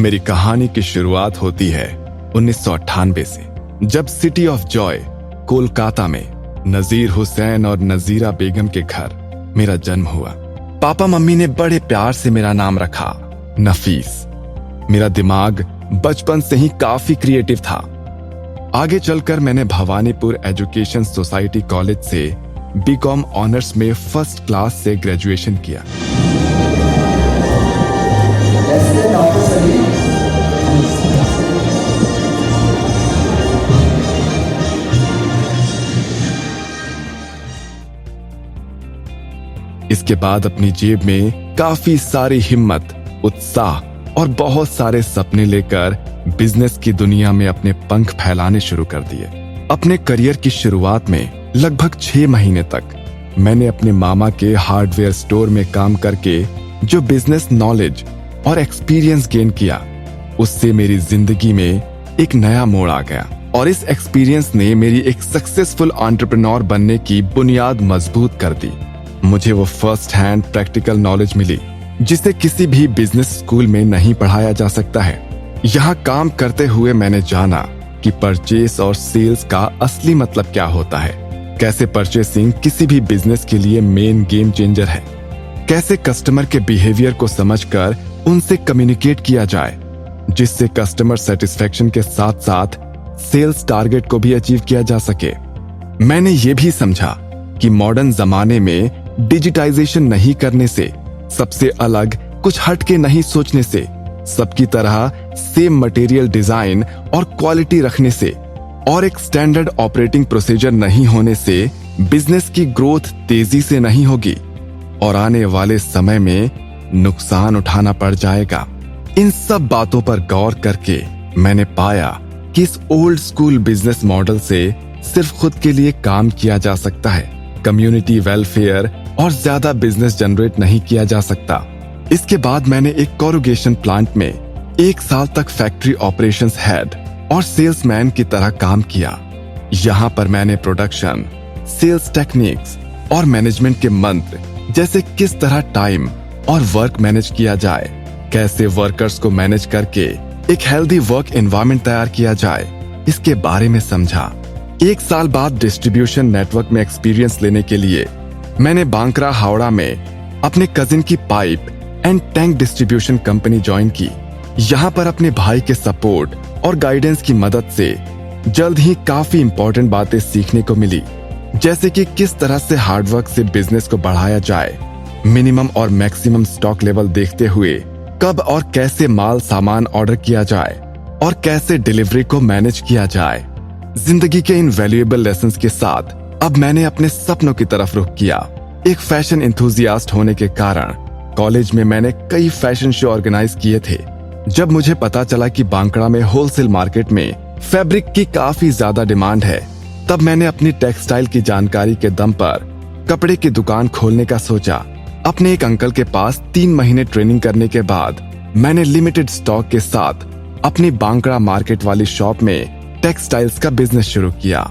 मेरी कहानी की शुरुआत होती है 1998 से, जब सिटी ऑफ जॉय कोलकाता में नजीर हुसैन और नजीरा बेगम के घर मेरा जन्म हुआ। पापा मम्मी ने बड़े प्यार से मेरा नाम रखा नफीस। मेरा दिमाग बचपन से ही काफी क्रिएटिव था। आगे चलकर मैंने भवानीपुर एजुकेशन सोसाइटी कॉलेज से बीकॉम ऑनर्स में फर्स्ट क्लास से ग्रेजुएशन किया। इसके बाद अपनी जेब में काफी सारी हिम्मत, उत्साह और बहुत सारे सपने लेकर बिजनेस की दुनिया में अपने पंख फैलाने शुरू कर दिए। अपने करियर की शुरुआत में लगभग 6 महीने तक मैंने अपने मामा के हार्डवेयर स्टोर में काम करके जो बिजनेस नॉलेज और एक्सपीरियंस गेन किया, उससे मेरी जिंदगी में एक नया मोड़ आ गया और इस एक्सपीरियंस ने मेरी एक सक्सेसफुल एंटरप्रेन्योर बनने की बुनियाद मजबूत कर दी। मुझे वो फर्स्ट हैंड प्रैक्टिकल नॉलेज मिली जिसे किसी भी बिजनेस स्कूल में नहीं पढ़ाया जा सकता है। यहाँ काम करते हुए मैंने जाना कि परचेस और सेल्स का असली मतलब क्या होता है, कैसे परचेसिंग किसी भी बिजनेस के लिए मेन गेम चेंजर है, कैसे कस्टमर के बिहेवियर को समझकर उनसे कम्युनिकेट किया जाए जिससे कस्टमर सेटिस्फेक्शन के साथ साथ सेल्स टारगेट को भी अचीव किया जा सके। मैंने ये भी समझा कि मॉडर्न जमाने में डिजिटाइजेशन नहीं करने से, सबसे अलग कुछ हट के नहीं सोचने से, सबकी तरह सेम मटेरियल डिजाइन और क्वालिटी रखने से और एक स्टैंडर्ड ऑपरेटिंग प्रोसीजर नहीं होने से बिजनेस की ग्रोथ तेजी से नहीं होगी और आने वाले समय में नुकसान उठाना पड़ जाएगा। इन सब बातों पर गौर करके मैंने पाया कि इस ओल्ड स्कूल बिजनेस मॉडल से सिर्फ खुद के लिए काम किया जा सकता है, कम्युनिटी वेलफेयर और ज्यादा बिजनेस जनरेट नहीं किया जा सकता। इसके बाद मैंने एक कोरुगेशन प्लांट में 1 साल तक फैक्ट्री ऑपरेशंस हेड और सेल्समैन की तरह काम किया। यहाँ पर मैंने प्रोडक्शन, सेल्स टेक्निक्स और मैनेजमेंट के मंत्र जैसे किस तरह टाइम और वर्क मैनेज किया जाए, कैसे वर्कर्स को मैनेज करके एक हेल्दी वर्क एनवायरनमेंट तैयार किया जाए, इसके बारे में समझा। 1 साल बाद डिस्ट्रीब्यूशन नेटवर्क में एक्सपीरियंस लेने के लिए मैंने बांकरा हावड़ा में अपने कजिन की pipe and tank distribution company join की। यहाँ पर अपने भाई के सपोर्ट और गाइडेंस की मदद से जल्द ही काफी इंपॉर्टेंट बातें सीखने को मिली, जैसे कि किस तरह से हार्डवर्क से बिजनेस को बढ़ाया जाए, मिनिमम और मैक्सिमम स्टॉक लेवल देखते हुए कब और कैसे माल सामान ऑर्डर किया जाए और कैसे डिलीवरी को मैनेज किया जाए। जिंदगी के इन वैल्यूएबल लेसन्स के साथ अब मैंने अपने सपनों की तरफ रुख किया। एक फैशन एंथुसियास्ट होने के कारण कॉलेज में मैंने कई फैशन शो ऑर्गेनाइज किए थे। जब मुझे पता चला कि बांकड़ा में होलसेल मार्केट में फैब्रिक की काफी ज्यादा डिमांड है, तब मैंने अपनी टेक्सटाइल की जानकारी के दम पर कपड़े की दुकान खोलने का सोचा। अपने एक अंकल के पास 3 महीने ट्रेनिंग करने के बाद मैंने लिमिटेड स्टॉक के साथ अपनी बांकड़ा मार्केट वाली शॉप में टेक्सटाइल्स का बिजनेस शुरू किया।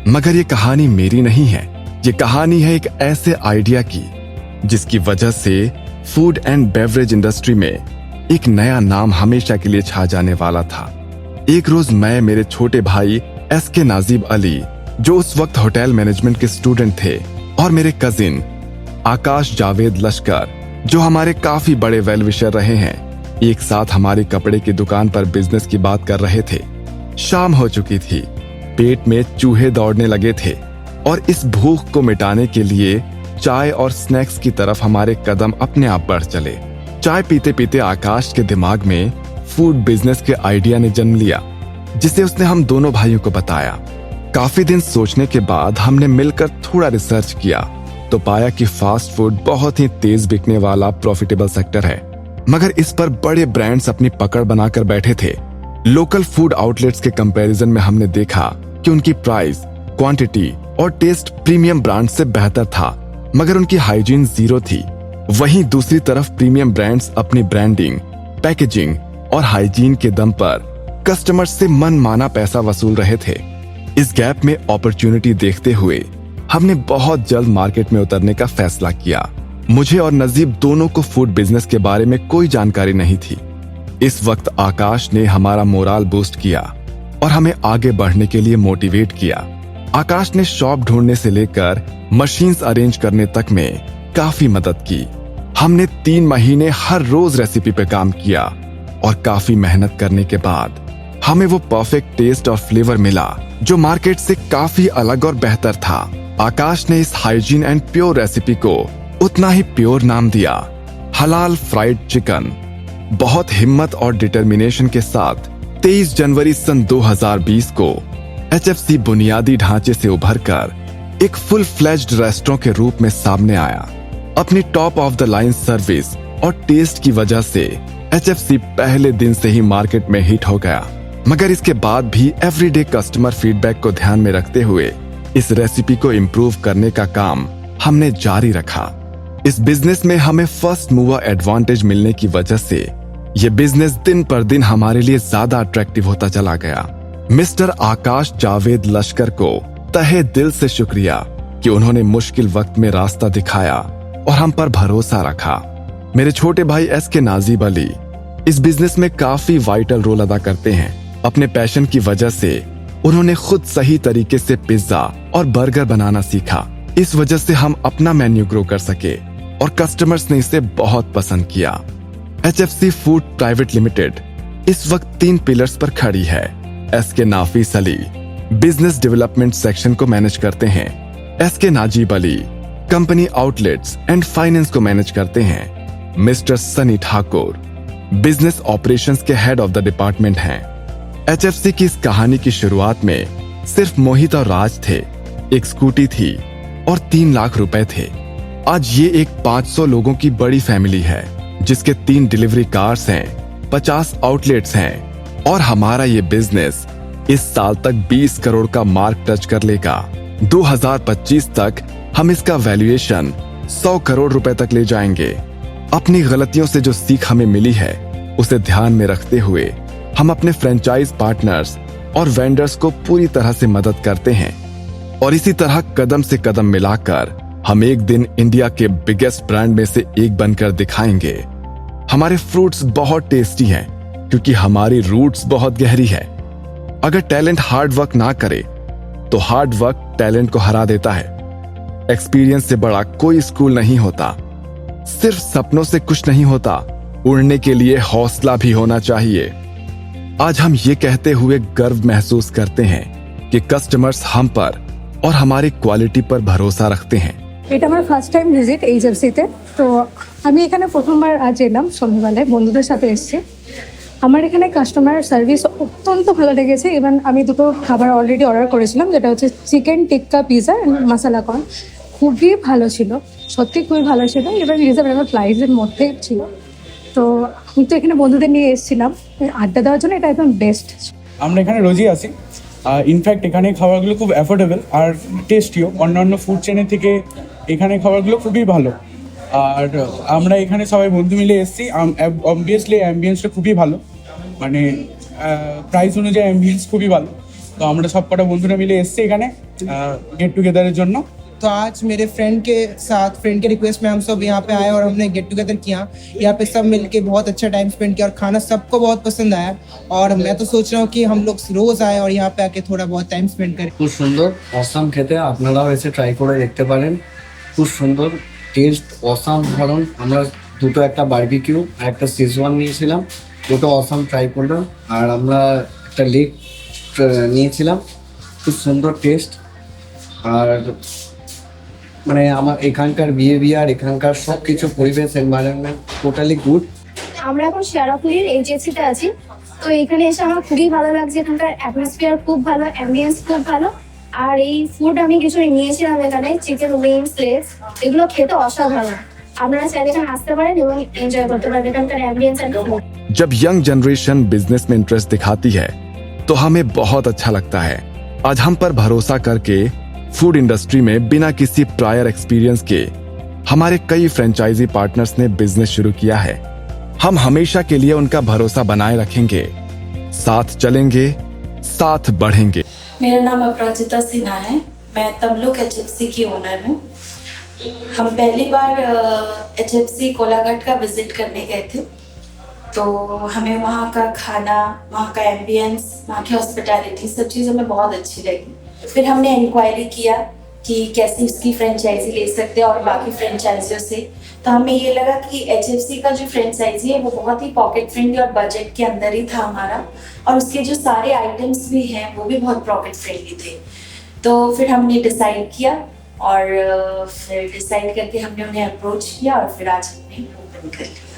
मगर ये कहानी मेरी नहीं है, ये कहानी है एक ऐसे आइडिया की जिसकी वजह से फूड एंड बेवरेज इंडस्ट्री में एक नया नाम हमेशा के लिए छा जाने वाला था। एक रोज मैं, मेरे छोटे भाई SK नाजिब अली जो उस वक्त होटल मैनेजमेंट के स्टूडेंट थे और मेरे कजिन आकाश जावेद लश्कर जो हमारे काफी बड़े वेल विशर रहे हैं, एक साथ हमारी कपड़े की दुकान पर बिजनेस की बात कर रहे थे। शाम हो चुकी थी, पेट में चूहे दौड़ने लगे थे और इस भूख को मिटाने के लिए चाय और स्नैक्स की तरफ हमारे कदम अपने आप बढ़ चले। चाय पीते पीते आकाश के दिमाग में फूड बिजनेस के आइडिया ने जन्म लिया, जिसे उसने हम दोनों भाइयों को बताया। काफी दिन सोचने के बाद हमने मिलकर थोड़ा रिसर्च किया तो पाया कि फास्ट फूड बहुत ही तेज बिकने वाला प्रॉफिटेबल सेक्टर है, मगर इस पर बड़े ब्रांड्स अपनी पकड़ बनाकर बैठे थे। लोकल फूड आउटलेट्स के कंपैरिजन में हमने देखा कि उनकी प्राइस, क्वांटिटी और टेस्ट प्रीमियम ब्रांड से बेहतर था, मगर उनकी हाइजीन जीरो थी। वहीं दूसरी तरफ प्रीमियम ब्रांड्स अपनी ब्रांडिंग, पैकेजिंग और हाइजीन के दम पर कस्टमर से मनमाना पैसा वसूल रहे थे। इस गैप में अपॉर्चुनिटी देखते हुए हमने बहुत जल्द मार्केट में उतरने का फैसला किया। मुझे और नजीब दोनों को फूड बिजनेस के बारे में कोई जानकारी नहीं थी, इस वक्त आकाश ने हमारा मोराल बूस्ट किया और हमें आगे बढ़ने के लिए मोटिवेट किया। आकाश ने शॉप ढूंढने से लेकर मशीन्स अरेंज करने तक में काफी मदद की। हमने 3 महीने हर रोज रेसिपी पे काम किया और काफी मेहनत करने के बाद हमें वो परफेक्ट टेस्ट और फ्लेवर मिला जो मार्केट से काफी अलग और बेहतर था। आकाश ने इस हाइजीन एंड प्योर रेसिपी को उतना ही प्योर नाम दिया, हलाल फ्राइड चिकन। बहुत हिम्मत और डिटर्मिनेशन के साथ 23 जनवरी सन 2020 को एचएफसी बुनियादी ढांचे से उभरकर एक फुल फ्लेज्ड रेस्टोरेंट के रूप में सामने आया। अपनी top of the line service और टेस्ट की वजह से एचएफसी पहले दिन से ही मार्केट में हिट हो गया। मगर इसके बाद भी एवरीडे कस्टमर फीडबैक को ध्यान में रखते हुए इस रेसिपी को इम्प्रूव करने का काम हमने जारी रखा। इस बिजनेस में हमें फर्स्ट मूवर एडवांटेज मिलने की वजह से ये बिजनेस दिन पर दिन हमारे लिए ज्यादा अट्रैक्टिव होता चला गया। मिस्टर आकाश जावेद लश्कर को तहे दिल से शुक्रिया कि उन्होंने मुश्किल वक्त में रास्ता दिखाया और हम पर भरोसा रखा। मेरे छोटे भाई एसके नाजिब अली इस बिजनेस में काफी वाइटल रोल अदा करते हैं। अपने पैशन की वजह से उन्होंने खुद सही तरीके से पिज्जा और बर्गर बनाना सीखा। इस वजह से हम अपना मेन्यू ग्रो कर सके और कस्टमर्स ने इसे बहुत पसंद किया। एचएफसी फूड प्राइवेट लिमिटेड इस वक्त 3 पिलर्स पर खड़ी है। SK Nafis Ali business development section को मैनेज करते हैं। SK Najib Ali company outlets and finance को मैनेज करते हैं। Mister Sunny Thakur business operations के हेड ऑफ द डिपार्टमेंट हैं। एचएफसी की इस कहानी की शुरुआत में सिर्फ मोहित और राज थे, एक स्कूटी थी और 3 लाख रुपए थे। आज ये एक 500 लोगों की बड़ी फैमिली है जिसके 3 डिलीवरी कार्स हैं, 50 आउटलेट्स हैं और हमारा ये बिजनेस इस साल तक 20 करोड़ का मार्क टच कर लेगा। 2025 तक हम इसका वैल्यूएशन 100 करोड़ रुपए तक ले जाएंगे। अपनी गलतियों से जो सीख हमें मिली है उसे ध्यान में रखते हुए हम अपने फ्रेंचाइज पार्टनर्स और वेंडर्स को पूरी तरह से मदद करते हैं और इसी तरह कदम से कदम मिलाकर हम एक दिन इंडिया के बिगेस्ट ब्रांड में से एक बनकर दिखाएंगे। हमारे फ्रूट्स बहुत टेस्टी हैं क्योंकि हमारी रूट्स बहुत गहरी है। अगर टैलेंट हार्ड वर्क ना करे तो हार्ड वर्क टैलेंट को हरा देता है। एक्सपीरियंस से बड़ा कोई स्कूल नहीं होता। सिर्फ सपनों से कुछ नहीं होता, उड़ने के लिए हौसला भी होना चाहिए। आज हम ये कहते हुए गर्व महसूस करते हैं कि कस्टमर्स हम पर और हमारी क्वालिटी पर भरोसा रखते हैं। এটা আমার ফার্স্ট টাইম ভিজিট এইচএফসিতে। তো আমি এখানে প্রথমবার আজ এলাম, সন্ধ্যাবেলায় বন্ধুদের সাথে এসেছি। আমার এখানে কাস্টমার সার্ভিস অত্যন্ত ভালো লেগেছে। ইভেন আমি 2টো খাবার অলরেডি অর্ডার করেছিলাম, যেটা হচ্ছে chicken tikka pizza and masala corn. খুবই ভালো ছিল, সত্যি খুবই ভালো ছিল এবং রিজনেবল প্রাইসের মধ্যে ছিল। তো আমি তো এখানে বন্ধুদের নিয়ে এসেছিলাম আড্ডা দেওয়ার জন্য, এটা একদম বেস্ট। আমরা এখানে রোজই আসি। ইনফ্যাক্ট এখানে খাবারগুলো খুব অ্যাফোর্ডেবল আর টেস্টিও। অন্যান্য ফুড চেনের থেকে এখানে খাবারগুলো খুবই ভালো। আর আমরা এখানে সবাই বন্ধু মিলে এসেছি। অবভিয়াসলি অ্যাম্বিয়েন্সটা খুবই ভালো, মানে প্রাইস অনুযায়ী অ্যাম্বিয়েন্স খুবই ভালো। তো আমরা সব কটা বন্ধুরা মিলে এসেছি এখানে গেট টুগেদারের জন্য। तो आज मेरे फ्रेंड के रिक्वेस्ट में हम सब यहाँ पे आए और हमने गेट टुगेदर किया। यहाँ पे सब मिलके बहुत अच्छा टाइम स्पेंड किया और खाना सबको बहुत पसंद आया। और मैं तो सोच रहा हूँ कि हम लोग रोज आए और यहाँ पे आके थोड़ा बहुत टाइम स्पेंड करें। খুব সুন্দর অসাম খেতে, আপনারাও এসে ট্রাই করে দেখতে পারেন। খুব সুন্দর টেস্ট, অসাম ধরন। আমরা দুটো, একটা বারবিকিউ আর একটা সিজওয়ান নিয়েছিলাম, দুটো অসাম ট্রাই করলাম। আর আমরা একটা লেগ নিয়েছিলাম, খুব সুন্দর টেস্ট। আর মানে আমার এখানকার বিহেভিয়ার, এখানকার সব কিছু পরিবেশ, এনভায়রনমেন্ট টোটালি গুড। আমরা এখন শেরাপুলির এইচএফসিতে আছি। তো এখানে এসে আমার খুবই ভালো লাগছে। এখানকার অ্যাটমসফিয়ার খুব ভালো, অ্যাম্বিয়েন্স খুব ভালো। আর এই ফুড আমি কিছু নিয়েছিলাম এখানে, চিকেন উইংস, লেগস, এগুলো খেতে অসাধারণ। আপনারা চাইলে এখানে আসতে পারেন এবং এনজয় করতে পারেন এখানকার অ্যাম্বিয়েন্স এন্ড ফুড। जब यंग जनरेशन बिजनेस में इंटरेस्ट दिखाती है तो हमें बहुत अच्छा लगता है। आज हम पर भरोसा करके फूड इंडस्ट्री में बिना किसी प्रायर एक्सपीरियंस के हमारे कई फ्रेंचाइजी पार्टनर्स ने बिजनेस शुरू किया है। हम हमेशा के लिए उनका भरोसा बनाए रखेंगे, साथ चलेंगे, साथ बढ़ेंगे। मेरा नाम अपराजिता सिन्हा है। मैं तमलुक एचएफसी की ओनर हूँ। हम पहली बार एचएफसी कोलाघाट का विजिट करने गए थे। तो हमें वहाँ का खाना, वहाँ का एम्बियंस, वहाँ की हॉस्पिटैलिटी सब चीज़ हमें बहुत अच्छी लगी। फिर हमने इंक्वायरी किया कि कैसे उसकी फ्रेंचाइजी ले सकते हैं और बाकी फ्रेंचाइजियों से। तो हमें ये लगा कि HFC का जो फ्रेंचाइजी है वो बहुत ही पॉकेट फ्रेंडली और बजट के अंदर ही था हमारा, और उसके जो सारे आइटम्स भी हैं वो भी बहुत पॉकेट फ्रेंडली थे। तो फिर हमने डिसाइड किया और फिर डिसाइड करके हमने उन्हें अप्रोच किया और फिर आज हमने ओपन कर लिया।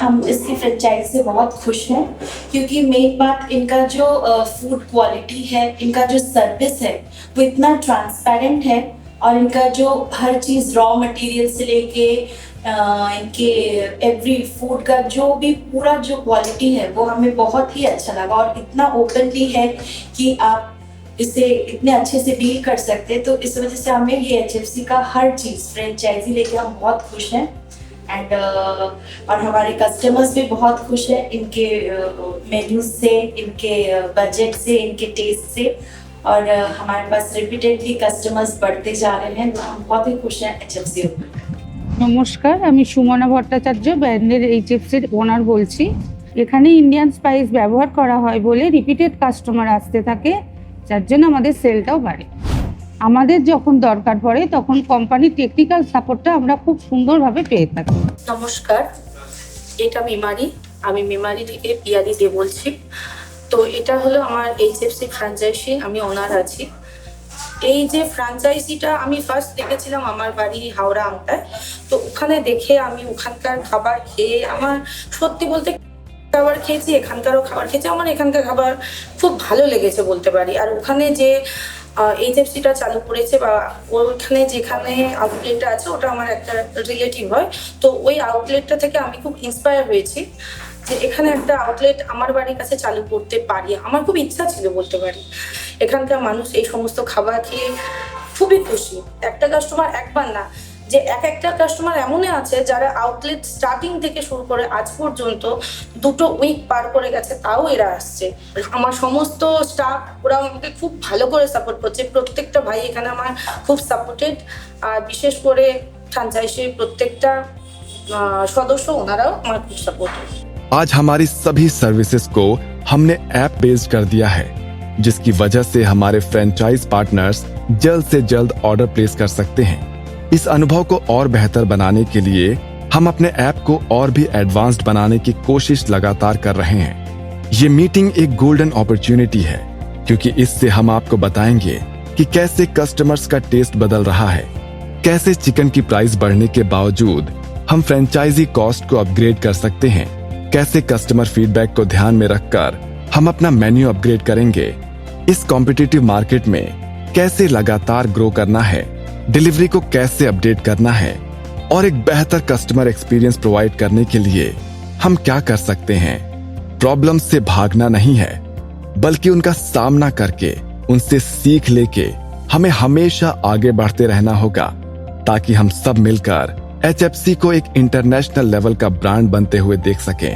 हम इसकी फ्रेंचाइज से बहुत खुश हैं क्योंकि मेन बात इनका जो फूड क्वालिटी है, इनका जो सर्विस है वो इतना ट्रांसपेरेंट है, और इनका जो हर चीज़ रॉ मटेरियल से लेके इनके एवरी फूड का जो भी पूरा जो क्वालिटी है वो हमें बहुत ही अच्छा लगा, और इतना ओपनली है कि आप इसे इतने अच्छे से डील कर सकते हैं। तो इस वजह से हमें ये HFC का हर चीज़ फ्रेंचाइजी लेके हम बहुत खुश हैं। एंड और हमारे कस्टमर्स भी बहुत खुश हैं इनके मेन्यूज से, इनके बजट से, इनके टेस्ट से, और हमारे पास रिपीटेडली कस्टमर्स बढ़ते जा रहे हैं। तो हम बहुत ही खुश हैं HFC। নমস্কার, আমি সুমনা ভট্টাচার্য, ব্র্যান্ডের HFCর ওনার বলছি। এখানে ইন্ডিয়ান স্পাইস ব্যবহার করা হয় বলে রিপিটেড কাস্টমার আসতে থাকে, যার জন্য আমাদের সেলটাও বাড়ে। আমাদের যখন দরকার পড়ে তখন কোম্পানির টেকনিক্যাল সাপোর্টটা আমরা খুব সুন্দরভাবে পেয়ে থাকি। নমস্কার, এটা মেমারি, আমি মেমারি থেকে পিয়ারি দে বলছি। তো এটা হলো আমার HFC ফ্র্যাঞ্চাইজি, আমি ওনার আছি। এই যে ফ্র্যাঞ্চাইজিটা আমি ফার্স্ট দেখেছিলাম আমার বাড়ি হাওড়া আমটায়। তো ওখানে দেখে আমি ওখানকার খাবার খেয়ে আমার সত্যি বলতে খাবার খেয়েছি, এখানকারও খাবার খেয়েছি, আমার এখানকার খাবার খুব ভালো লেগেছে বলতে পারি। আর ওখানে যে HFCটা চালু করেছে বা ওইখানে যেখানে আউটলেটটা আছে ওটা আমার একটা রিলেটিভ হয়, তো ওই আউটলেটটা থেকে আমি খুব ইন্সপায়ার হয়েছি যে এখানে একটা আউটলেট আমার বাড়ির কাছে চালু করতে পারি। আমার খুব ইচ্ছা ছিল বলতে পারি। এখানকার মানুষ এই সমস্ত খাবার খেয়ে খুবই খুশি। একটা কাস্টমার একবার না, যে একটা কাস্টমার এমনই আছে যারা আউটলেট স্টার্টিং থেকে শুরু করে আজ পর্যন্ত 2 উইক পার করে গেছে, তাও এরা আসছে। আমার সমস্ত স্টাফ ওরা আমাকে খুব ভালো করে সাপোর্ট করছে। প্রত্যেকটা ভাই এখানে আমার খুব সাপোর্টেড, আর বিশেষ করে ফ্র্যাঞ্চাইজির প্রত্যেকটা সদস্য ওনারাও আমার খুব সাপোর্টেড। आज हमारी सभी सर्विसेज को हमने ऐप बेस्ड कर दिया है, जिसकी वजह से हमारे फ्रेंचाइज पार्टनर्स जल्द से जल्द ऑर्डर प्लेस कर सकते हैं। इस अनुभव को और बेहतर बनाने के लिए हम अपने ऐप को और भी एडवांस्ड बनाने की कोशिश लगातार कर रहे हैं। ये मीटिंग एक गोल्डन अपॉर्चुनिटी है, क्योंकि इससे हम आपको बताएंगे कि कैसे कस्टमर्स का टेस्ट बदल रहा है, कैसे चिकन की प्राइस बढ़ने के बावजूद हम फ्रेंचाइजी कॉस्ट को अपग्रेड कर सकते हैं, कैसे कस्टमर फीडबैक को ध्यान में रखकर हम अपना मेन्यू अपग्रेड करेंगे, इस कॉम्पिटिटिव मार्केट में कैसे लगातार ग्रो करना है, डिलीवरी को कैसे अपडेट करना है, और एक बेहतर कस्टमर एक्सपीरियंस प्रोवाइड करने के लिए हम क्या कर सकते हैं। प्रॉब्लम से भागना नहीं है, बल्कि उनका सामना करके उनसे सीख लेके हमें हमेशा आगे बढ़ते रहना होगा, ताकि हम सब मिलकर HFC को एक इंटरनेशनल लेवल का ब्रांड बनते हुए देख सकें।